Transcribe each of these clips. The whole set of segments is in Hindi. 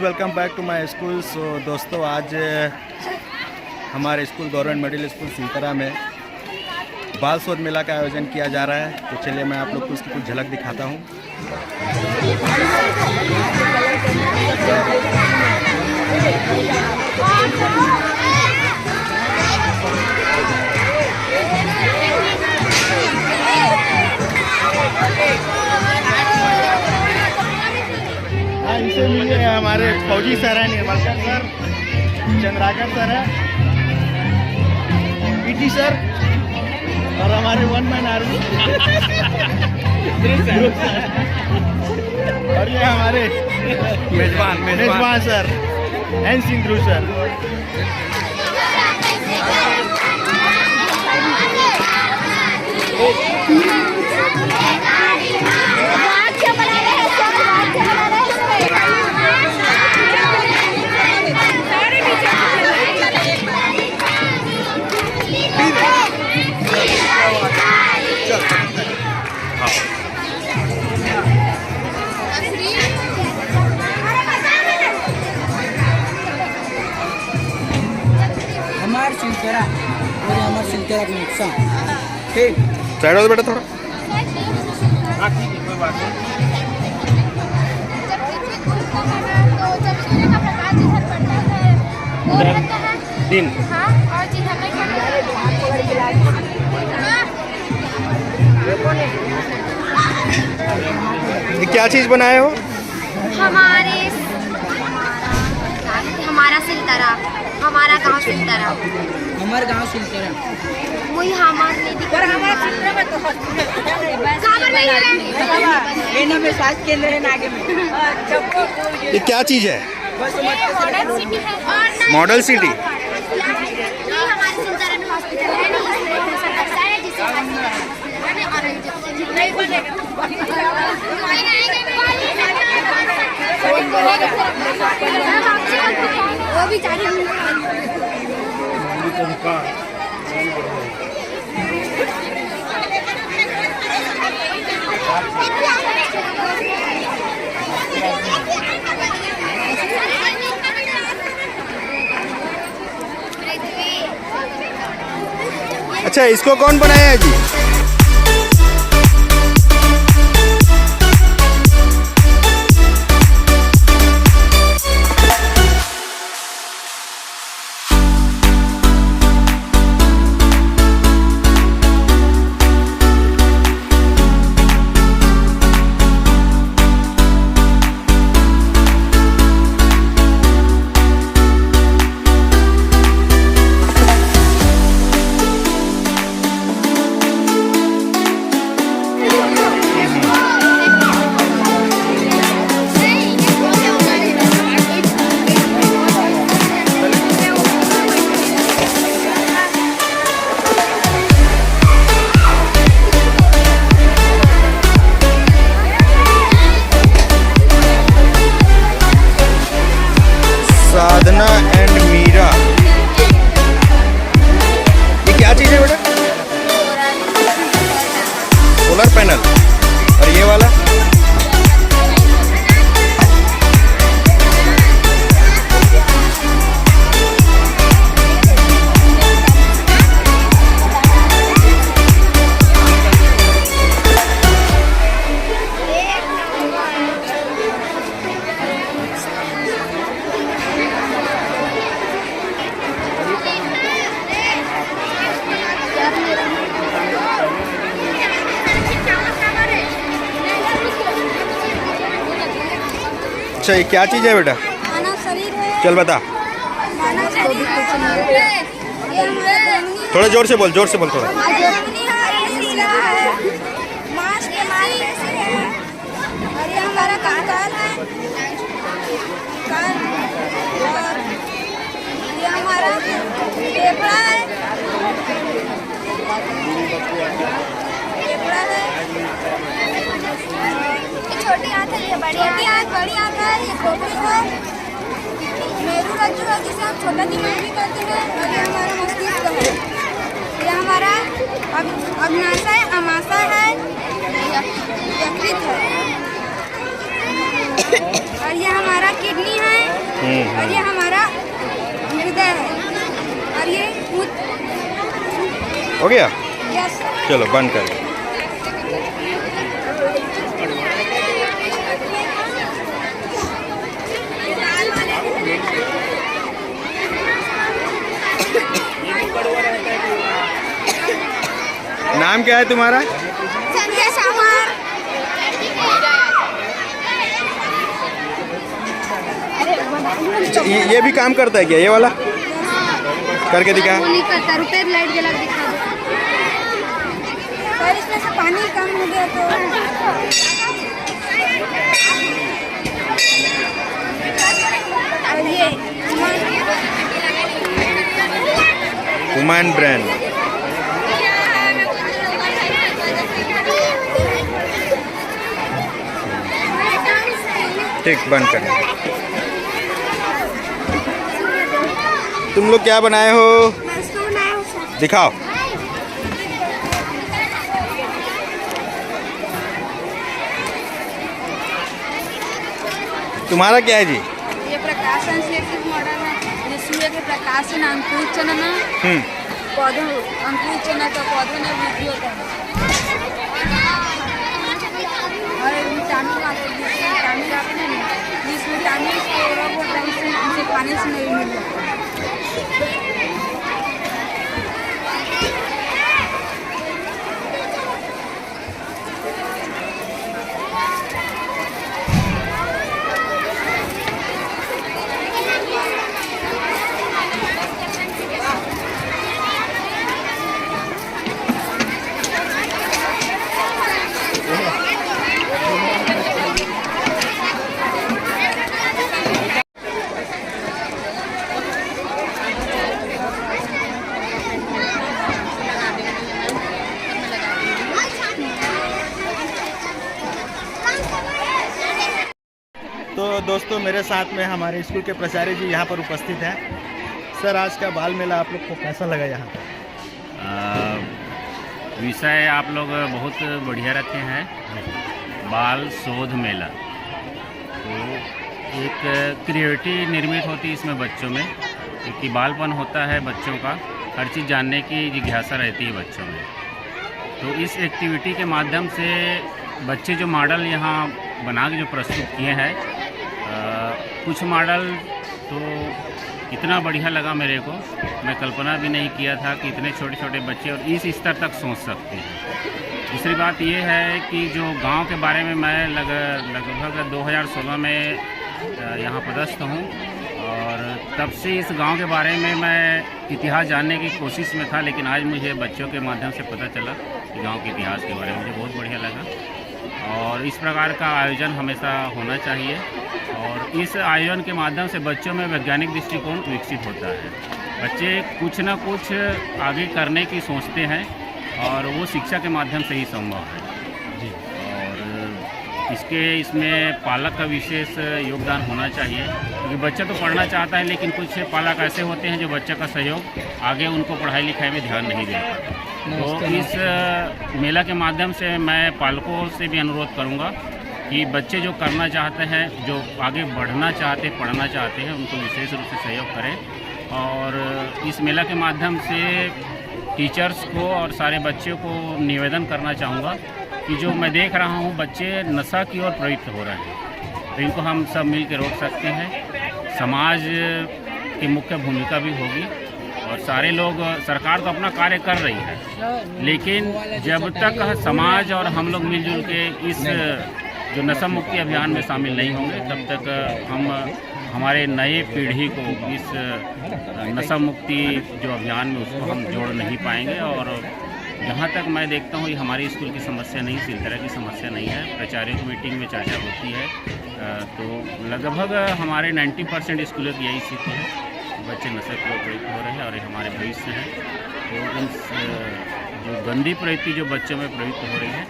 Welcome back to my school. So दोस्तों, आज हमारे school government middle school Sintra में बाल शोध मेला का आयोजन किया जा रहा है। तो चलिए मैं आप लोग को उसकी कुछ झलक दिखाता हूँ। इनसे मिलिए, हमारे फौजी सर हैं, निर्मलकर सर, चंद्राकर सर है, पीटी सर और हमारे वन मैन आर्मी और ये हमारे मेजबान सर एन सिंधु सर। हमारे सिलतेरा का नुकसान ठीक साइड हो बेटा थोड़ा। हाँ ठीक है, कोई बात नहीं। दिन हाँ, और ये क्या चीज़ बनाए हो? हमारा सिलतरा, हमारा गांव सिलतरा, हमारे गांव सिलतेरा वही हमारे में स्वास्थ्य केंद्र है आगे में। ये क्या चीज़ है? मॉडल सिटी है। मॉडल सिटी हमारे सिलतरा में हॉस्पिटल है वो भी अच्छा, इसको कौन बनाया है जी? साधना एंड मीरा, ये क्या चीज़ है बेटा? Solar panel. और ये वाला अच्छा, ये क्या चीज़ है बेटा? मानव शरीर है। चल बता। मानव शरीर है। थोड़ा जोर से बोल थोड़ा। मांस के मांसपेशी है और ये हमारा कंकाल है। और ये हमारा फेफड़ा है। छोटी आंत है, ये बड़ी आंत है, ये खोपड़ी है, मेरू रज्जु है जिसे हम छोटा दिमाग भी कहते हैं, और ये हमारा मस्तिष्क है। ये हमारा अग्नाशय, अमाशय है, यकृत है, और ये हमारा किडनी है। और ये हमारा हृदय है और ये हो गया? यस चलो बंद कर। नाम क्या है तुम्हारा? संजय सामर। ये भी काम करता है क्या ये वाला? करके दिखा। वो नहीं करता, रुपए लाइट जला के दिखा दो। और इसमें से पानी कम हो गया तो और ये हुमान ब्रांड। ठीक, बंद कर। तुम लोग क्या बनाए हो? दिखाओ। तुम्हारा क्या है जी? ये प्रकाशन से मॉडल है, ये सूर्य के प्रकाश से अंकुरन पौधों अंकुरन का पौधों में वृद्धि होता है और विटामिन आते हैं जिस विटामिन को रोग होता है इसे पानी से नहीं मिल जाता। तो दोस्तों मेरे साथ में हमारे स्कूल के प्राचार्य जी यहाँ पर उपस्थित हैं। सर, आज का बाल मेला आप लोग को कैसा लगा यहाँ पर? विषय आप लोग बहुत बढ़िया रखे हैं, बाल शोध मेला। तो एक क्रिएटिविटी निर्मित होती है इसमें बच्चों में, क्योंकि बालपन होता है बच्चों का, हर चीज़ जानने की जिज्ञासा रहती है बच्चों में। तो इस एक्टिविटी के माध्यम से बच्चे जो मॉडल यहाँ बना के जो प्रस्तुत किए हैं, कुछ मॉडल तो इतना बढ़िया लगा मेरे को, मैं कल्पना भी नहीं किया था कि इतने छोटे छोटे बच्चे और इस स्तर तक सोच सकते हैं। दूसरी बात ये है कि जो गांव के बारे में मैं लगभग 2016 में यहाँ पदस्थ हूँ और तब से इस गांव के बारे में मैं इतिहास जानने की कोशिश में था, लेकिन आज मुझे बच्चों के माध्यम से पता चला कि गांव के इतिहास के बारे में मुझे बहुत बढ़िया लगा। और इस प्रकार का आयोजन हमेशा होना चाहिए और इस आयोजन के माध्यम से बच्चों में वैज्ञानिक दृष्टिकोण विकसित होता है। बच्चे कुछ न कुछ आगे करने की सोचते हैं और वो शिक्षा के माध्यम से ही संभव है जी। और इसमें पालक का विशेष योगदान होना चाहिए, क्योंकि बच्चा तो पढ़ना चाहता है, लेकिन कुछ पालक ऐसे होते हैं जो बच्चे का सहयोग आगे उनको पढ़ाई लिखाई में ध्यान नहीं देते। तो इस मेला के माध्यम से मैं पालकों से भी अनुरोध करूंगा कि बच्चे जो करना चाहते हैं, जो आगे बढ़ना चाहते, पढ़ना चाहते हैं, उनको विशेष रूप से सहयोग करें। और इस मेला के माध्यम से टीचर्स को और सारे बच्चों को निवेदन करना चाहूँगा कि जो मैं देख रहा हूँ बच्चे नशा की ओर प्रवृत्त हो रहे हैं, तो इनको हम सब मिल के रोक सकते हैं। समाज की मुख्य भूमिका भी होगी और सारे लोग, सरकार तो अपना कार्य कर रही है, लेकिन जब तक समाज और हम लोग मिलजुल के इस जो नशा मुक्ति अभियान में शामिल नहीं होंगे, तब तक हम हमारे नए पीढ़ी को इस नशा मुक्ति जो अभियान में उसको हम जोड़ नहीं पाएंगे। और जहाँ तक मैं देखता हूँ ये हमारी स्कूल की समस्या नहीं, सिलतरा की समस्या नहीं है। प्राचार्यों की मीटिंग में चर्चा होती है तो लगभग हमारे 90% स्कूलों की यही स्थिति है, बच्चे नशे को प्रवृत्त हो रहे हैं और ये हमारे भविष्य हैं। तो इन जो गंदी प्रवृत्ति जो बच्चों में प्रवृत्त हो रही है,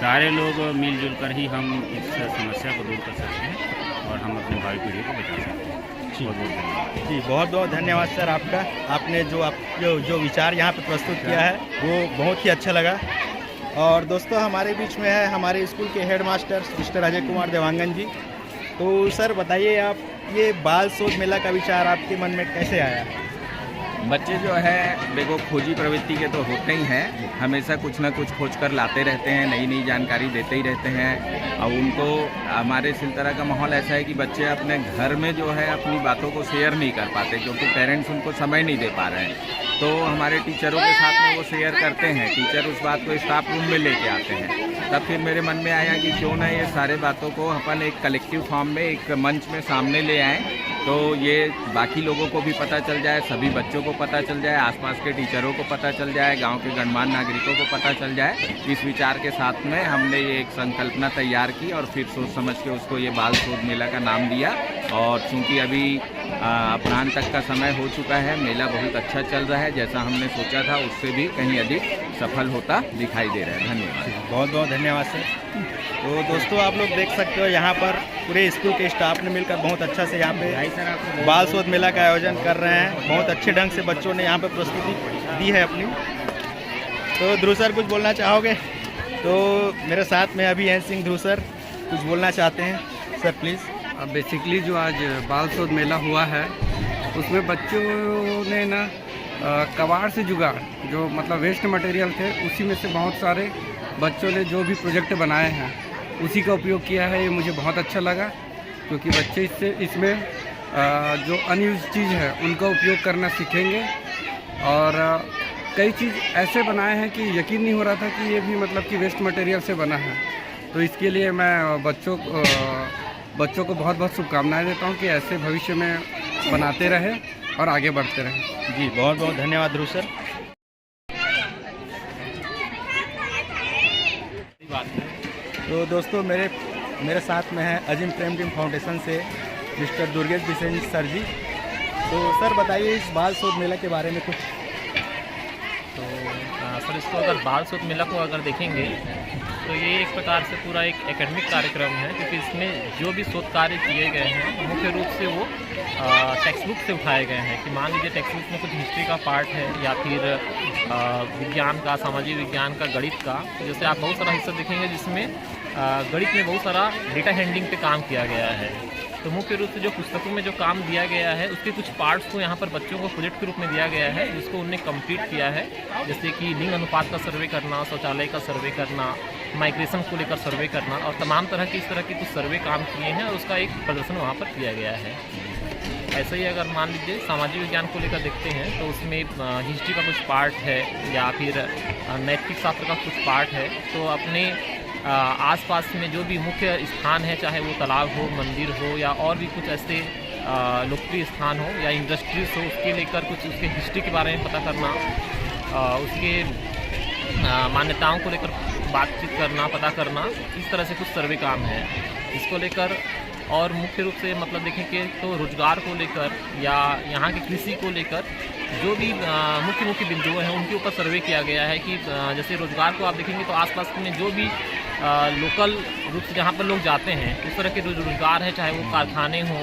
सारे लोग मिलजुल कर ही हम इस समस्या को दूर कर सकते हैं और हम अपनी भावी पीढ़ी को बचा सकते हैं। जी, बहुत बहुत धन्यवाद सर आपका। आपने जो विचार यहाँ पे प्रस्तुत किया है वो बहुत ही अच्छा लगा। और दोस्तों हमारे बीच में है हमारे स्कूल के हेडमास्टर मिस्टर अजय कुमार देवांगन जी। तो सर बताइए आप, ये बाल शोध मेला का विचार आपके मन में कैसे आया? बच्चे जो है देखो खोजी प्रवृत्ति के तो होते ही हैं, हमेशा कुछ ना कुछ खोज कर लाते रहते हैं, नई नई जानकारी देते ही रहते हैं। और उनको हमारे सिलतरा का माहौल ऐसा है कि बच्चे अपने घर में जो है अपनी बातों को शेयर नहीं कर पाते, क्योंकि पेरेंट्स उनको समय नहीं दे पा रहे हैं। तो हमारे टीचरों के साथ में वो शेयर करते हैं, टीचर उस बात को स्टाफ रूम में लेके आते हैं। तब फिर मेरे मन में आया कि क्यों ना ये सारे बातों को अपन एक कलेक्टिव फॉर्म में एक मंच में सामने ले आएँ, तो ये बाकी लोगों को भी पता चल जाए, सभी बच्चों को पता चल जाए, आसपास के टीचरों को पता चल जाए, गांव के गणमान्य नागरिकों को पता चल जाए। इस विचार के साथ में हमने ये एक संकल्पना तैयार की और फिर सोच समझ के उसको ये बाल शोध मेला का नाम दिया। और चूँकि अभी अपराह्न तक का समय हो चुका है, मेला बहुत अच्छा चल रहा है, जैसा हमने सोचा था उससे भी कहीं अधिक सफल होता दिखाई दे रहा है। धन्यवाद। बहुत बहुत धन्यवाद सर। तो दोस्तों आप लोग देख सकते हो यहाँ पर पूरे स्कूल के स्टाफ ने मिलकर बहुत अच्छा से यहाँ पे बाल शोध मेला का आयोजन कर रहे हैं। बहुत अच्छे ढंग से बच्चों ने यहाँ पे प्रस्तुति दी है अपनी। तो ध्रुव सर कुछ बोलना चाहोगे? तो मेरे साथ में अभी सिंह ध्रुव सर कुछ बोलना चाहते हैं, सर प्लीज़। बेसिकली जो आज बाल शोध मेला हुआ है उसमें बच्चों ने ना कबाड़ से जुगाड़, जो मतलब वेस्ट मटेरियल थे, उसी में से बहुत सारे बच्चों ने जो भी प्रोजेक्ट बनाए हैं उसी का उपयोग किया है। ये मुझे बहुत अच्छा लगा, क्योंकि बच्चे इसमें जो अनयूज चीज़ है उनका उपयोग करना सीखेंगे। और कई चीज़ ऐसे बनाए हैं कि यकीन नहीं हो रहा था कि ये भी मतलब कि वेस्ट मटेरियल से बना है। तो इसके लिए मैं बच्चों को बहुत बहुत शुभकामनाएं देता हूं कि ऐसे भविष्य में बनाते रहें और आगे बढ़ते रहें। जी बहुत बहुत धन्यवाद ध्रुव सर। तो दोस्तों मेरे साथ में है अजीम प्रेम टीम फाउंडेशन से मिस्टर दुर्गेश बिसेन सर जी। तो सर बताइए इस बाल शोध मेला के बारे में कुछ। तो सर इसको अगर बाल शोध मेला को अगर देखेंगे तो ये एक प्रकार से पूरा एक एकेडमिक कार्यक्रम है, क्योंकि इसमें जो भी शोध कार्य किए गए हैं मुख्य रूप से वो टेक्स्ट बुक से उठाए गए हैं। कि मान लीजिए टेक्स्ट बुक में कुछ हिस्ट्री का पार्ट है या फिर विज्ञान का, सामाजिक विज्ञान का, गणित का। जैसे आप बहुत सारा हिस्सा देखेंगे जिसमें गणित में बहुत सारा डेटा हैंडलिंग पे काम किया गया है। तो मुख्य रूप से जो पुस्तकों में जो काम दिया गया है उसके कुछ पार्ट्स को यहाँ पर बच्चों को प्रोजेक्ट के रूप में दिया गया है, जिसको उन्होंने कंप्लीट किया है। जैसे कि लिंग अनुपात का सर्वे करना, शौचालय का सर्वे करना, माइग्रेशन को लेकर सर्वे करना और तमाम तरह के इस तरह के कुछ सर्वे काम किए हैं और उसका एक प्रदर्शन वहाँ पर किया गया है। ऐसे ही अगर मान लीजिए सामाजिक विज्ञान को लेकर देखते हैं तो उसमें हिस्ट्री का कुछ पार्ट है या फिर नैतिक शास्त्र का कुछ पार्ट है। तो अपने आसपास में जो भी मुख्य स्थान है, चाहे वो तालाब हो, मंदिर हो या और भी कुछ ऐसे लोकप्रिय स्थान हो या इंडस्ट्रीज हो, उसके लेकर कुछ उसके हिस्ट्री के बारे में पता करना, उसके मान्यताओं को लेकर बातचीत करना, पता करना, इस तरह से कुछ सर्वे काम है इसको लेकर। और मुख्य रूप से मतलब देखेंगे तो रोजगार को लेकर या यहाँ की कृषि को लेकर जो भी मुख्य बिंदु हैं उनके ऊपर सर्वे किया गया है। कि जैसे रोजगार को आप देखेंगे तो आसपास में जो भी लोकल रूप से जहाँ पर लोग जाते हैं उस तरह के जो रोजगार है, चाहे वो कारखाने हों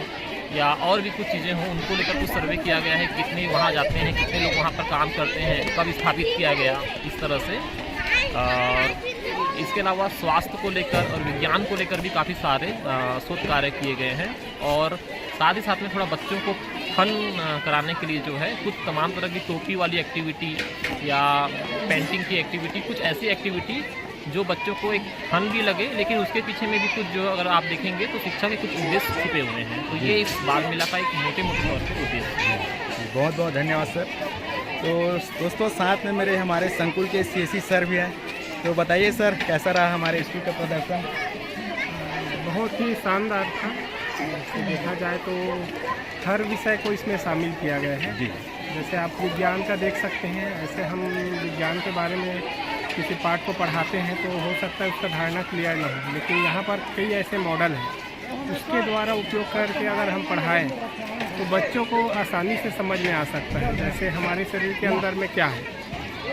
या और भी कुछ चीज़ें हों, उनको लेकर कुछ सर्वे किया गया है। कितने वहाँ जाते हैं, कितने लोग वहाँ पर काम करते हैं, कब स्थापित किया गया, इस तरह से। इसके अलावा स्वास्थ्य को लेकर और विज्ञान को लेकर भी काफ़ी सारे शोध कार्य किए गए हैं। और साथ ही साथ में थोड़ा बच्चों को फन कराने के लिए जो है कुछ तमाम तरह की टोपी वाली एक्टिविटी या पेंटिंग की एक्टिविटी, कुछ ऐसी एक्टिविटी जो बच्चों को एक फन भी लगे, लेकिन उसके पीछे में भी कुछ जो अगर आप देखेंगे तो शिक्षा के कुछ उद्देश्य छुपे हुए हैं। तो ये इस बाल मेला का एक मोटे तौर पर उद्देश्य है। बहुत बहुत धन्यवाद सर। तो दोस्तों साथ में मेरे हमारे संकुल के CSE सर भी हैं। तो बताइए सर कैसा रहा हमारे स्कूल का प्रदर्शन? बहुत ही शानदार था। देखा जाए तो हर विषय को इसमें शामिल किया गया है जी। जैसे आप विज्ञान का देख सकते हैं, ऐसे हम विज्ञान के बारे में किसी पार्ट को पढ़ाते हैं तो हो सकता है उसका धारणा क्लियर ना हो, लेकिन यहाँ पर कई ऐसे मॉडल हैं उसके द्वारा उपयोग करके अगर हम पढ़ाएं तो बच्चों को आसानी से समझ में आ सकता है। जैसे हमारे शरीर के अंदर में क्या है,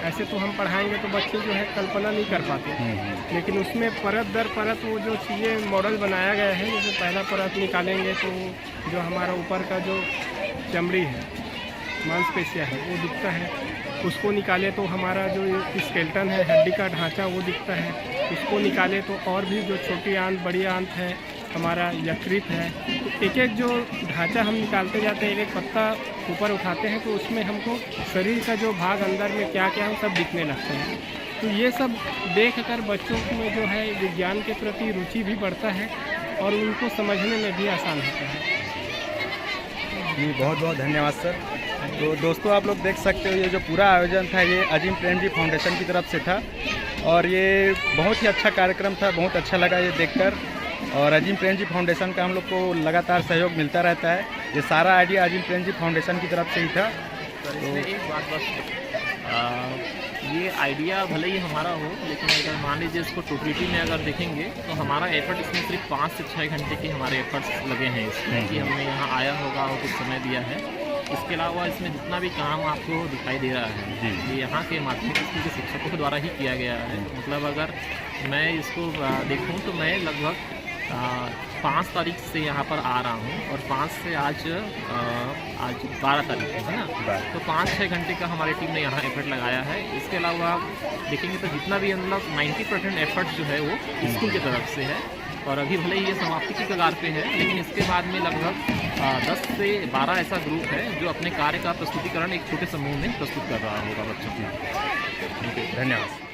ऐसे तो हम पढ़ाएंगे तो बच्चे जो है कल्पना नहीं कर पाते, लेकिन उसमें परत दर परत वो जो चीज़ें मॉडल बनाया गया है। जैसे पहला परत निकालेंगे तो जो हमारा ऊपर का जो चमड़ी है, मांसपेशिया है, वो दिखता है। उसको निकाले तो हमारा जो स्केलेटन है, हड्डी का ढांचा, वो दिखता है। उसको निकाले तो और भी जो छोटी आंत, बड़ी आंत है हमारा यकृत है, तो एक एक जो ढांचा हम निकालते जाते हैं, एक एक पत्ता ऊपर उठाते हैं, तो उसमें हमको शरीर का जो भाग अंदर में क्या क्या है वो सब दिखने लगते हैं। तो ये सब देख कर बच्चों में जो है विज्ञान के प्रति रुचि भी बढ़ता है और उनको समझने में भी आसान होता है। जी बहुत बहुत धन्यवाद सर। तो दोस्तों आप लोग देख सकते हो ये जो पूरा आयोजन था ये अजीम प्रेमजी फाउंडेशन की तरफ से था और ये बहुत ही अच्छा कार्यक्रम था, बहुत अच्छा लगा ये देखकर। और अजीम प्रेमजी फाउंडेशन का हम लोग को लगातार सहयोग मिलता रहता है। ये सारा आइडिया अजीम प्रेमजी फाउंडेशन की तरफ से ही था। तो एक बात बस ये आइडिया भले ही हमारा हो, लेकिन अगर मान लीजिए इसको टोटलिटी में अगर देखेंगे तो हमारा एफर्ट इसमें सिर्फ 5 से 6 घंटे के हमारे एफर्ट्स लगे हैं इसमें कि हमने यहाँ आया होगा और कुछ समय दिया है। इसके अलावा इसमें जितना भी काम आपको दिखाई दे रहा है ये यहाँ के माध्यमिक स्कूल के शिक्षकों के द्वारा ही किया गया है। मतलब अगर मैं इसको देखूँ तो मैं लगभग 5 तारीख से यहाँ पर आ रहा हूँ और 5 से आज 12 तारीख है ना, तो 5-6 घंटे का हमारी टीम ने यहाँ एफर्ट लगाया है। इसके अलावा आप देखेंगे तो जितना भी मतलब 90% एफर्ट जो है वो स्कूल की तरफ से है और अभी भले ही ये समाप्ति की कगार पे है, लेकिन इसके बाद में लगभग 10 से 12 ऐसा ग्रुप है जो अपने कार्य का प्रस्तुतिकरण एक छोटे समूह में प्रस्तुत कर रहा होगा बच्चों को। धन्यवाद।